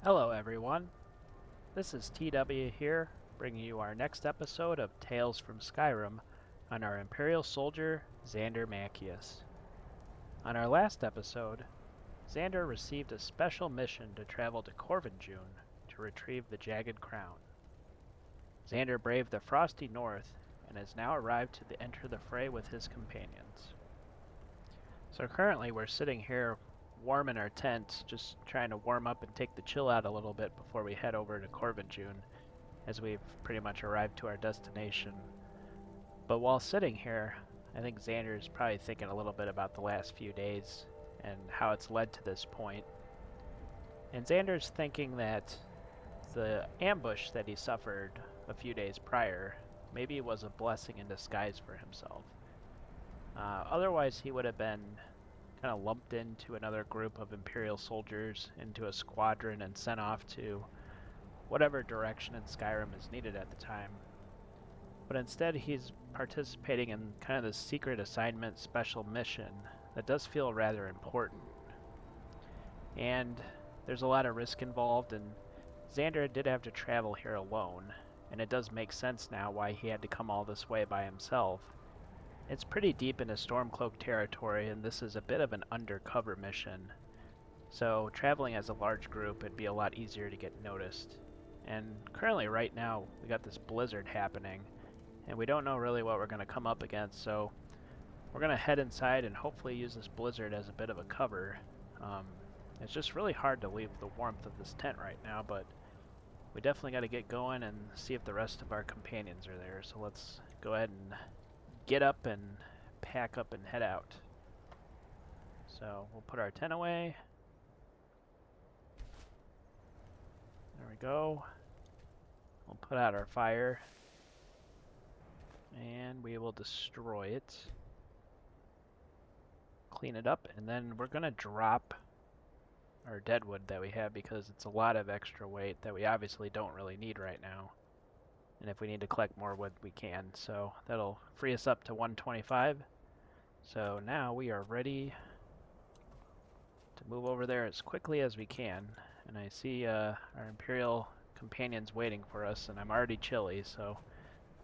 Hello everyone, this is TW here, bringing you our next episode of Tales from Skyrim on our Imperial soldier, Xander Macius. On our last episode, Xander received a special mission to travel to Corvinjune to retrieve the Jagged crown. Xander braved the frosty north and has now arrived to enter the fray with his companions. So currently we're sitting here warm in our tent, just trying to warm up and take the chill out a little bit before we head over to Corvinjune, as we've pretty much arrived to our destination. But while sitting here, I think Xander is probably thinking a little bit about the last few days and how it's led to this point. And Xander's thinking that the ambush that he suffered a few days prior maybe was a blessing in disguise for himself. Otherwise, he would have been kind of lumped into another group of Imperial soldiers, into a squadron, and sent off to whatever direction in Skyrim is needed at the time. But instead, he's participating in kind of this secret assignment special mission that does feel rather important. And there's a lot of risk involved, and Xander did have to travel here alone, and it does make sense now why he had to come all this way by himself. It's pretty deep into Stormcloak territory, and this is a bit of an undercover mission. So traveling as a large group, it'd be a lot easier to get noticed. And currently right now, we got this blizzard happening, and we don't know really what we're going to come up against, so we're going to head inside and hopefully use this blizzard as a bit of a cover. It's just really hard to leave the warmth of this tent right now, but we definitely got to get going and see if the rest of our companions are there, so let's go ahead and get up and pack up and head out. So we'll put our tent away. There we go. We'll put out our fire. And we will destroy it. Clean it up, and then we're going to drop our deadwood that we have because it's a lot of extra weight that we obviously don't really need right now. And if we need to collect more wood, we can. So that'll free us up to 125. So now we are ready to move over there as quickly as we can. And I see our Imperial companions waiting for us, and I'm already chilly, so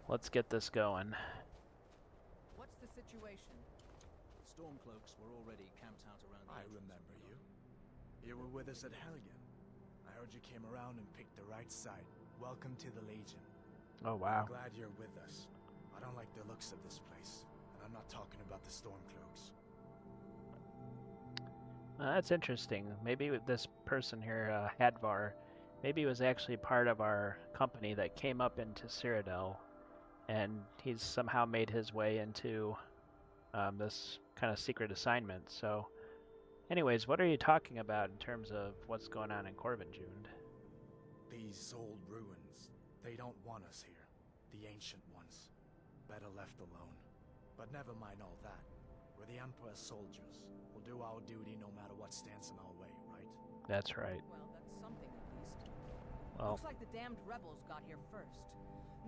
let's get this going. What's the situation? Stormcloaks were already camped out around the I entrance remember we you. got. You were with us at Helgen. I heard you came around and picked the right side. Welcome to the Legion. Oh, wow. I'm glad you're with us. I don't like the looks of this place, and I'm not talking about the Stormcloaks. That's interesting. Maybe this person here, Hadvar, maybe was actually part of our company that came up into Cyrodiil, and he's somehow made his way into this kind of secret assignment. So, anyways, what are you talking about in terms of what's going on in Corvinjune? These old ruins, they don't want us here. The ancient ones. Better left alone. But never mind all that. We're the Emperor's soldiers. We'll do our duty no matter what stands in our way, right? That's right. Well, that's something at least. Well, Looks like the damned rebels got here first.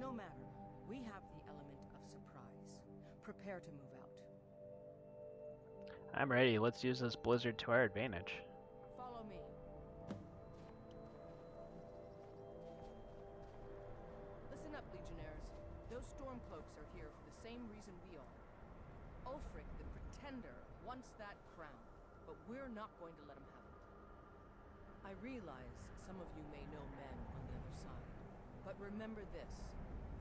No matter, we have the element of surprise. Prepare to move out. I'm ready. Let's use this blizzard to our advantage. Follow me. Listen up, Legionnaires. Those Stormcloaks are here for the same reason we are. Ulfric, the Pretender, wants that crown, but we're not going to let him have it. I realize some of you may know men on the other side, but remember this.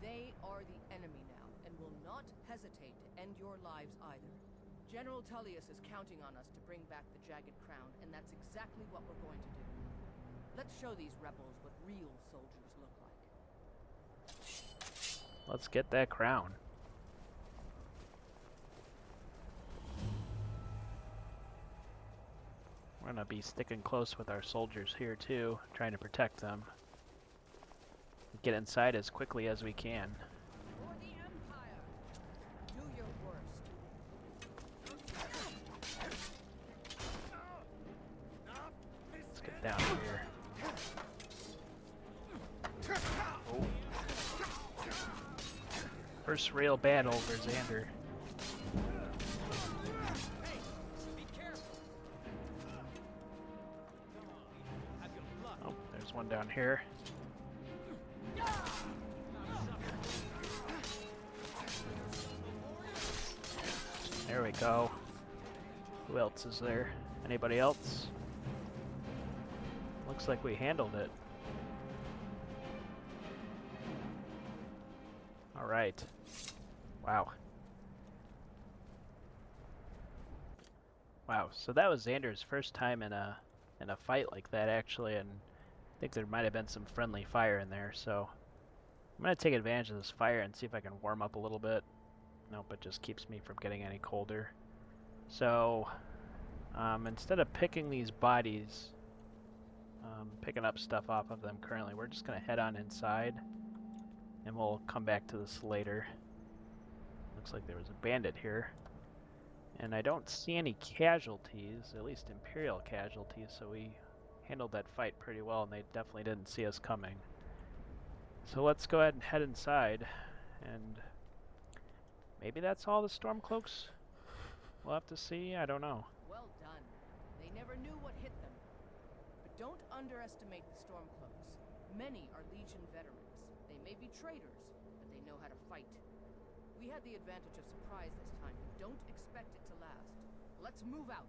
They are the enemy now, and will not hesitate to end your lives either. General Tullius is counting on us to bring back the Jagged crown, and that's exactly what we're going to do. Let's show these rebels what real soldiers look like. Let's get that crown. We're gonna be sticking close with our soldiers here too, trying to protect them. Get inside as quickly as we can. For the Empire! Do your worst. Let's get down here. Oh. First real battle for Xander. There's one down here. There we go. Who else is there? Anybody else? Looks like we handled it. Alright. Wow. Wow, so that was Xander's first time in a fight like that actually, and I think there might have been some friendly fire in there, so I'm gonna take advantage of this fire and see if I can warm up a little bit. Nope, it just keeps me from getting any colder. So instead of picking these bodies, picking up stuff off of them currently, we're just gonna head on inside and we'll come back to this later. Looks like there was a bandit here. And I don't see any casualties, at least Imperial casualties, so we handled that fight pretty well and they definitely didn't see us coming. So let's go ahead and head inside, and maybe that's all the Stormcloaks? We'll have to see, I don't know. Well done. They never knew what hit them. But don't underestimate the Stormcloaks. Many are Legion veterans. They may be traitors, but they know how to fight. We had the advantage of surprise this time, but don't expect it to last. Let's move out.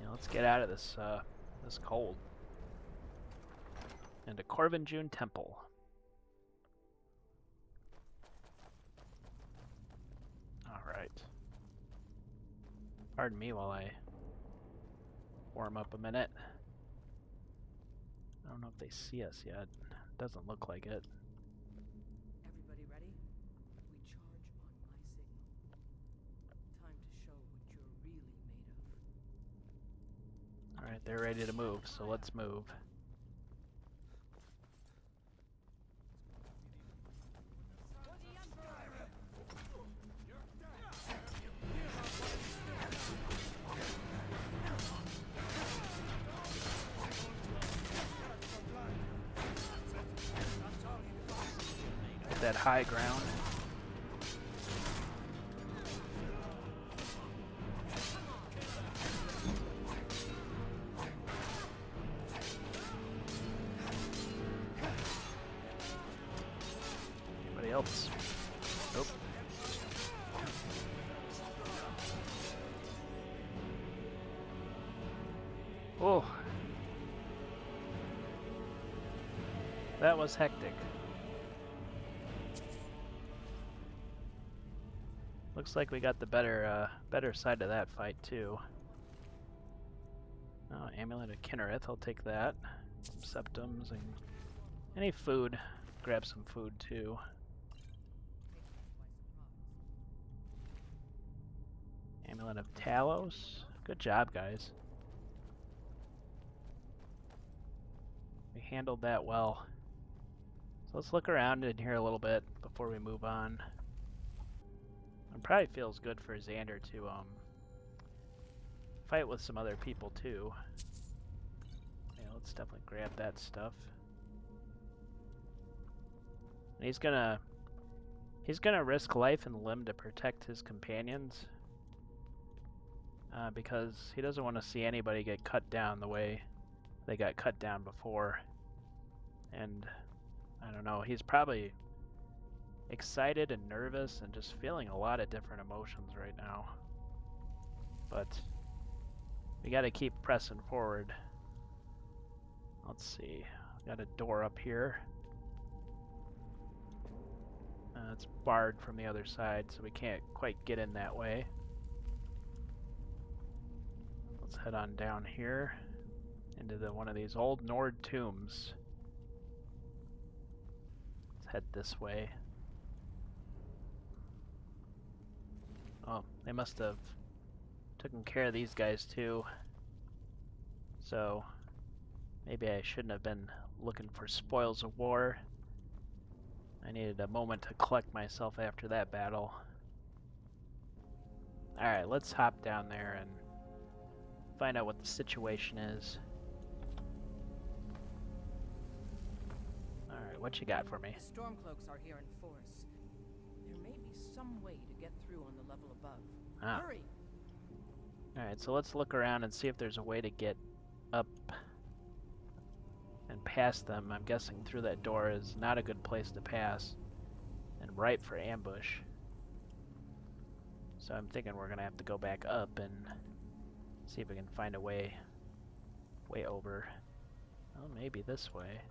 Yeah, let's get out of this this cold. And to Corvin June Temple. Alright. Pardon me while I warm up a minute. I don't know if they see us yet. Doesn't look like it. Everybody ready? We charge on my signal. Time to show what you're really made of. Alright, they're ready to move, so let's move. That high ground. Anybody else? Nope. Oh. That was hectic. Looks like we got the better side of that fight too. Oh, Amulet of Kinnereth, I'll take that. Some septums and any food. Grab some food too. Amulet of Talos. Good job, guys. We handled that well. So let's look around in here a little bit before we move on. It probably feels good for Xander to fight with some other people too. Yeah, let's definitely grab that stuff. And he's gonna risk life and limb to protect his companions, because he doesn't want to see anybody get cut down the way they got cut down before. And I don't know, he's probably excited and nervous and just feeling a lot of different emotions right now. But we got to keep pressing forward. Let's see. Got a door up here. It's barred from the other side, so we can't quite get in that way. Let's head on down here into one of these old Nord tombs. Let's head this way. Oh, they must have taken care of these guys too. So maybe I shouldn't have been looking for spoils of war. I needed a moment to collect myself after that battle. Alright, let's hop down there and find out what the situation is. Alright, what you got for me? The Stormcloaks are here in force. There may be some way to get through on the level above. Ah. Hurry! Alright, so let's look around and see if there's a way to get up and past them. I'm guessing through that door is not a good place to pass and ripe for ambush. So I'm thinking we're gonna have to go back up and see if we can find a way over. Well, maybe this way.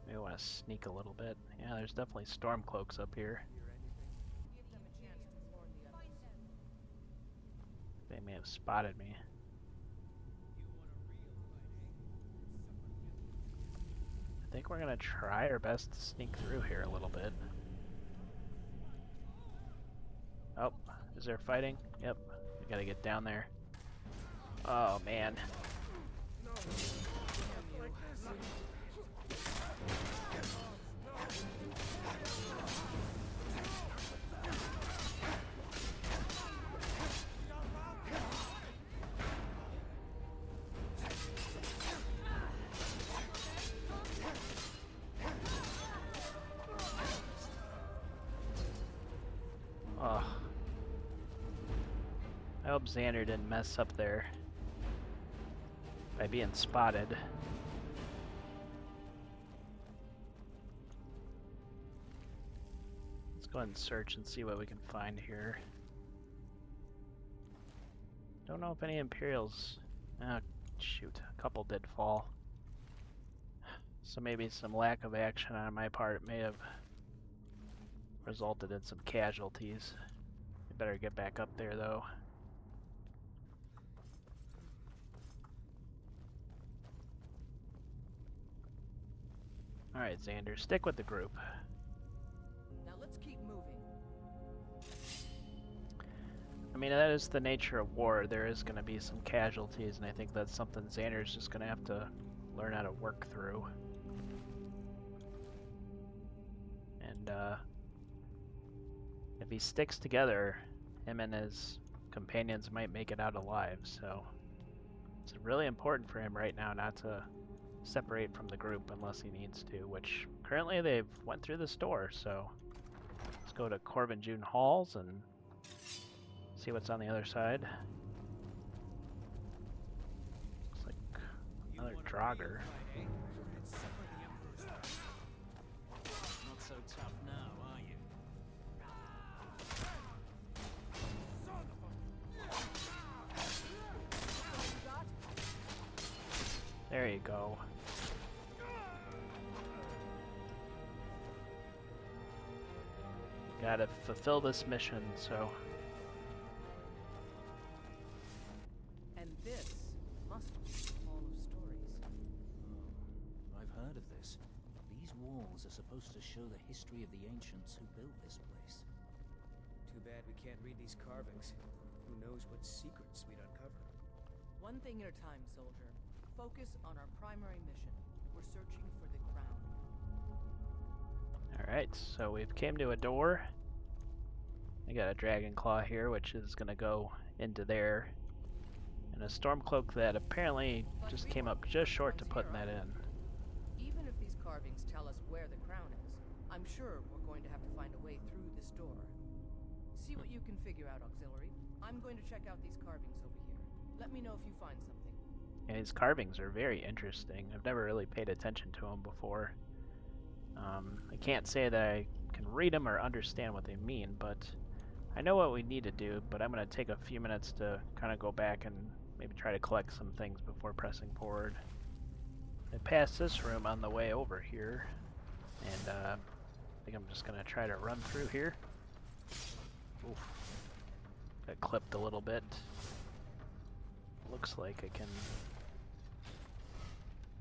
Maybe I want to sneak a little bit. Yeah, there's definitely storm cloaks up here. Give them a chance to warn the others. They may have spotted me. I think we're gonna try our best to sneak through here a little bit. Oh, is there fighting? Yep, we gotta get down there. Oh man. Oh. I hope Xander didn't mess up there by being spotted. Let's go ahead and search and see what we can find here. Don't know if any Imperials... Ah, shoot. A couple did fall. So maybe some lack of action on my part may have resulted in some casualties. We better get back up there though. Alright, Xander, stick with the group. Now let's keep moving. I mean, that is the nature of war. There is going to be some casualties, and I think that's something Xander's just going to have to learn how to work through. And, if he sticks together, him and his companions might make it out alive, so it's really important for him right now not to separate from the group unless he needs to, which currently they've went through this door, so let's go to Corbin June Halls and see what's on the other side. Looks like another Draugr. Not so tough now, are you? There you go. Gotta fulfill this mission, so... And this must be the Hall of Stories. Oh, I've heard of this. These walls are supposed to show the history of the ancients who built this place. Too bad we can't read these carvings. Who knows what secrets we'd uncover. One thing at a time, soldier. Focus on our primary mission. We're searching for the crown. Alright, so we've came to a door. I got a dragon claw here, which is gonna go into there. And a stormcloak that apparently just came up just short to putting that in. Even if these carvings tell us where the crown is, I'm sure we're going to have to find a way through this door. See what you can figure out, Auxiliary. I'm going to check out these carvings over here. Let me know if you find something. And his carvings are very interesting. I've never really paid attention to them before. I can't say that I can read them or understand what they mean, but I know what we need to do, but I'm going to take a few minutes to kind of go back and maybe try to collect some things before pressing forward. I passed this room on the way over here, and I think I'm just going to try to run through here. Oof. Got clipped a little bit. Looks like I can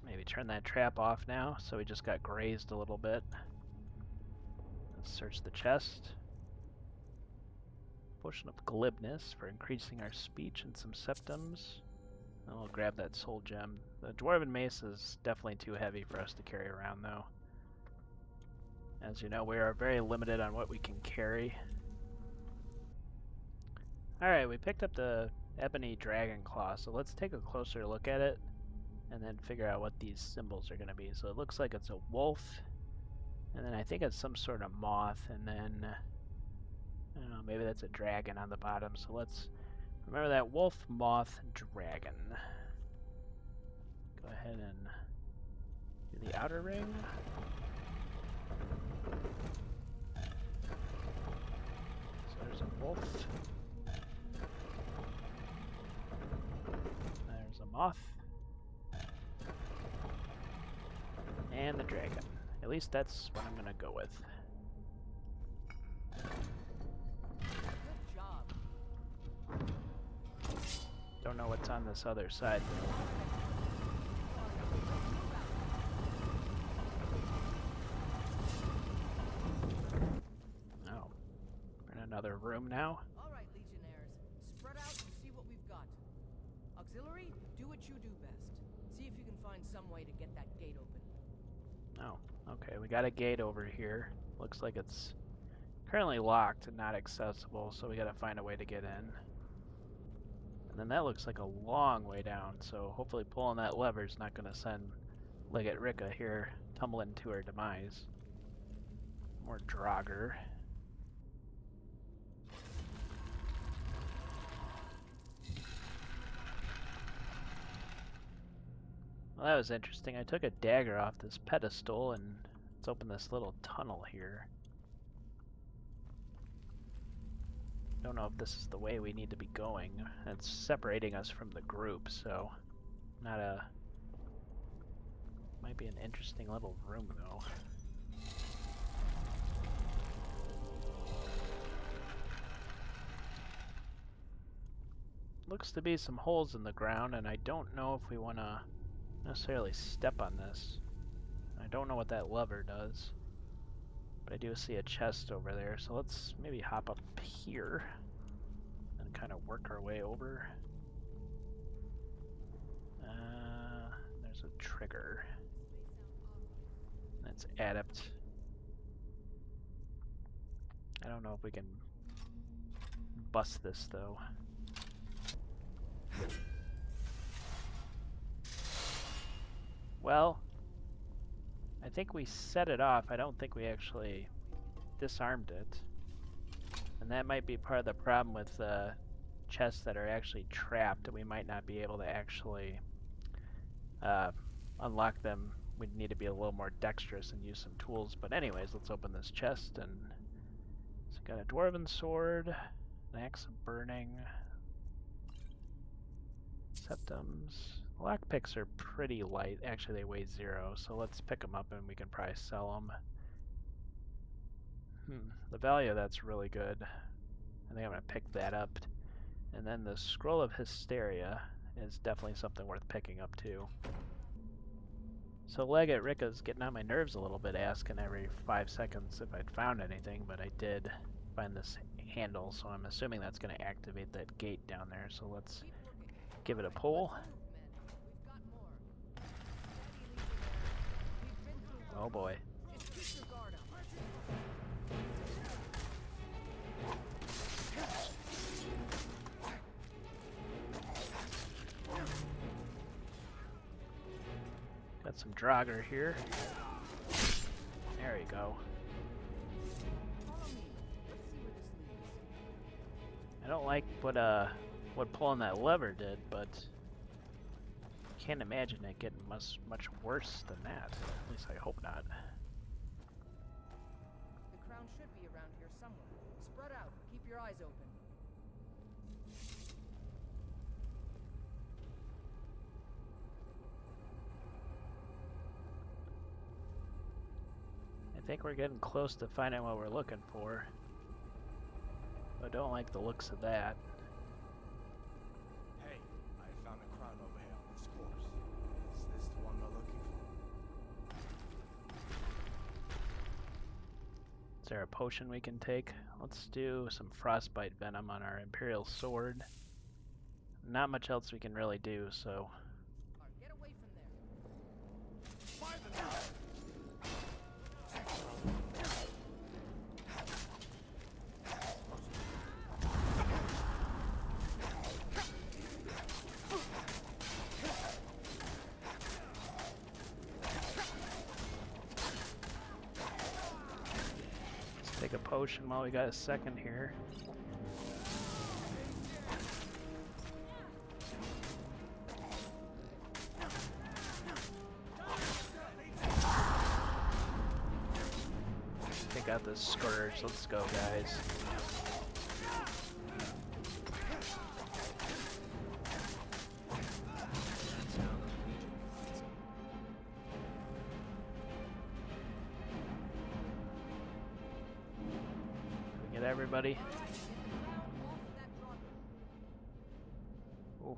maybe turn that trap off now, so we just got grazed a little bit. Let's search the chest. Potion of glibness for increasing our speech and some septums. And we'll grab that soul gem. The dwarven mace is definitely too heavy for us to carry around though. As you know, we are very limited on what we can carry. Alright, we picked up the ebony dragon claw, so let's take a closer look at it and then figure out what these symbols are going to be. So it looks like it's a wolf, and then I think it's some sort of moth, and then I don't know, maybe that's a dragon on the bottom. So let's Remember that wolf, moth, dragon. Go ahead and do the outer ring. So there's a wolf. There's a moth. And the dragon. At least that's what I'm gonna go with. Good job. Don't know what's on this other side though. Oh. We're in another room now. Alright, Legionnaires. Spread out and see what we've got. Auxiliary, do what you do best. See if you can find some way to get that gate open. Oh, okay. We got a gate over here. Looks like it's currently locked and not accessible, so we gotta find a way to get in. And then that looks like a long way down, so hopefully pulling that lever is not gonna send Legate Ricka here tumbling to her demise. More Draugr. Well, that was interesting. I took a dagger off this pedestal and it's opened this little tunnel here. Don't know if this is the way we need to be going. It's separating us from the group, so not a... Might be an interesting little room though. Looks to be some holes in the ground, and I don't know if we want to necessarily step on this. I don't know what that lever does, but I do see a chest over there, so let's maybe hop up here and kind of work our way over. There's a trigger. That's adept. I don't know if we can bust this though. Well, I think we set it off. I don't think we actually disarmed it. And that might be part of the problem with chests that are actually trapped. We might not be able to actually unlock them. We'd need to be a little more dexterous and use some tools. But anyways, let's open this chest. And it's got a dwarven sword, an axe of burning, septums. Lockpicks are pretty light. Actually, they weigh 0, so let's pick them up and we can probably sell them. The value of that's really good. I think I'm going to pick that up. And then the Scroll of Hysteria is definitely something worth picking up too. So Legate Ricka's getting on my nerves a little bit, asking every 5 seconds if I'd found anything, but I did find this handle, so I'm assuming that's going to activate that gate down there. So let's give it a pull. Oh boy. Got some Draugr here. There you go. I don't like what pulling that lever did, but can't imagine it getting much worse than that. At least I hope not. The crown should be around here somewhere. Spread out. Keep your eyes open. I think we're getting close to finding what we're looking for. I don't like the looks of that. Hey, I found a crown over here on this corpse. Is this the one we're looking for? Is there a potion we can take? Let's do some frostbite venom on our Imperial sword. Not much else we can really do, so... Get away from there. Find the knife! Take a potion while we got a second here. got this Scourge. Let's go, guys. Get everybody. Ooh.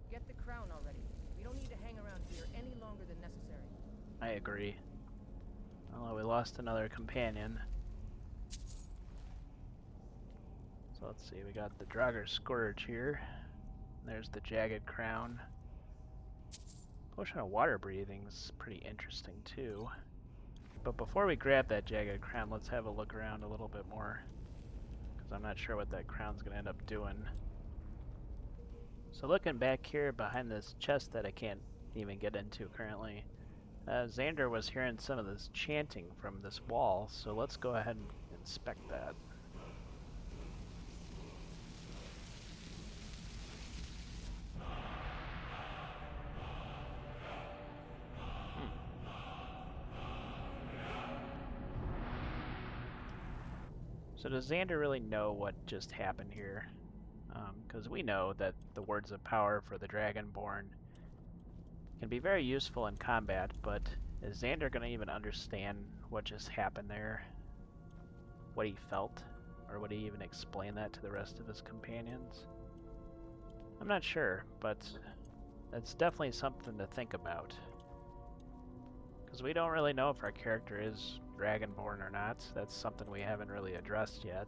Get the crown already. We don't need to hang around here any longer than necessary. I agree. Although we lost another companion. So let's see, we got the Draugr Scourge here. There's the Jagged crown. Potion of water breathing is pretty interesting too. But before we grab that Jagged crown, let's have a look around a little bit more. Because I'm not sure what that crown's going to end up doing. So looking back here behind this chest that I can't even get into currently, Xander was hearing some of this chanting from this wall, so let's go ahead and inspect that. So does Xander really know what just happened here? Because we know that the words of power for the Dragonborn can be very useful in combat, but is Xander going to even understand what just happened there? What he felt? Or would he even explain that to the rest of his companions? I'm not sure, but that's definitely something to think about. Because we don't really know if our character is Dragonborn or not. That's something we haven't really addressed yet.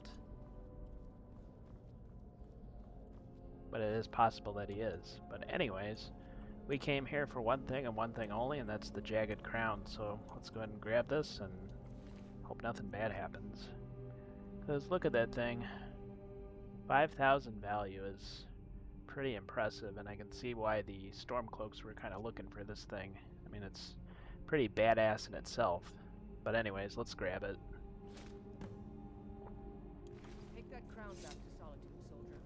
But it is possible that he is. But anyways, we came here for one thing and one thing only, and that's the Jagged crown. So let's go ahead and grab this and hope nothing bad happens. Because look at that thing. 5,000 value is pretty impressive, and I can see why the Stormcloaks were kind of looking for this thing. I mean, it's pretty badass in itself. But anyways, let's grab it. Take that crown back to Solitude, soldier.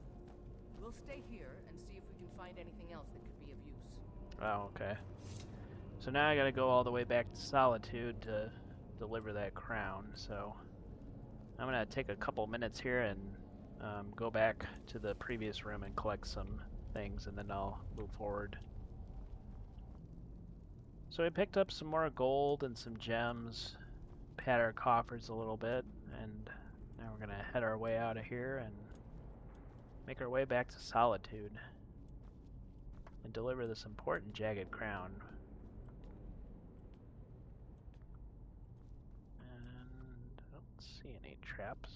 We'll stay here and see if we can find anything else that could be of use. Oh, okay. So now I gotta go all the way back to Solitude to deliver that crown, so I'm gonna take a couple minutes here and go back to the previous room and collect some things, and then I'll move forward. So we picked up some more gold and some gems, pat our coffers a little bit, and now we're gonna head our way out of here and make our way back to Solitude and deliver this important Jagged crown. And I don't see any traps.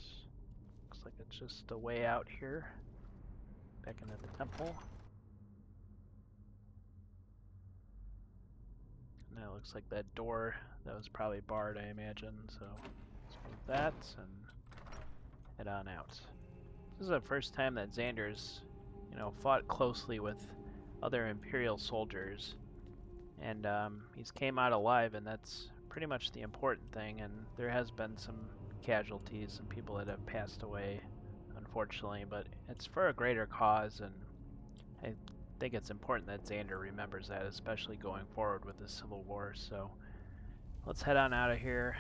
Looks like it's just a way out here, back into the temple. And that looks like that door that was probably barred, I imagine, so let's move that and head on out. This is the first time that Xander's, fought closely with other Imperial soldiers, and he's came out alive, and that's pretty much the important thing. And there has been some casualties, some people that have passed away, unfortunately, but it's for a greater cause, and I think it's important that Xander remembers that, especially going forward with the Civil War. So let's head on out of here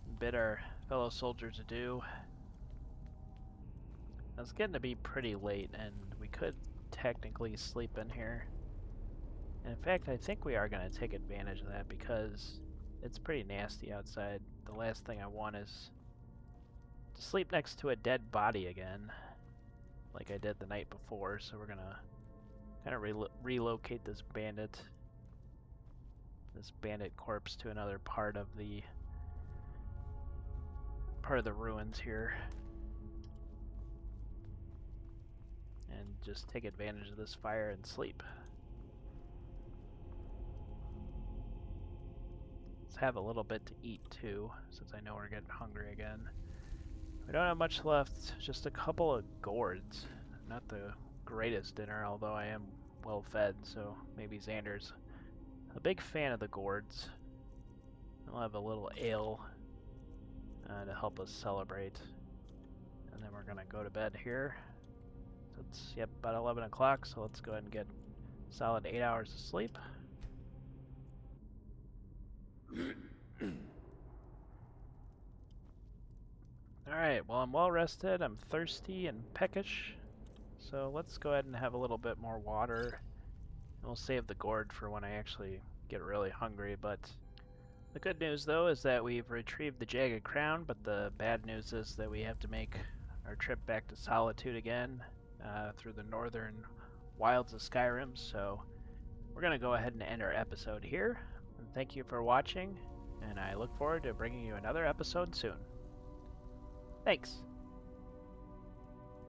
and bid our fellow soldiers adieu. Now, it's getting to be pretty late, and we could technically sleep in here. And in fact, I think we are going to take advantage of that because it's pretty nasty outside. The last thing I want is to sleep next to a dead body again, like I did the night before. So we're going to kind of relocate this bandit corpse to another part of the ruins here, and just take advantage of this fire and sleep. Let's have a little bit to eat too, since I know we're getting hungry again. We don't have much left, just a couple of gourds. Not the greatest dinner, although I am well fed, so maybe Xander's a big fan of the gourds. I'll have a little ale to help us celebrate. And then we're gonna go to bed here. So it's, about 11 o'clock, so let's go ahead and get a solid 8 hours of sleep. Alright, well, I'm well rested, I'm thirsty and peckish, so let's go ahead and have a little bit more water. And we'll save the gourd for when I actually get really hungry, but the good news, though, is that we've retrieved the Jagged Crown, but the bad news is that we have to make our trip back to Solitude again through the northern wilds of Skyrim, so we're going to go ahead and end our episode here. And thank you for watching, and I look forward to bringing you another episode soon. Thanks!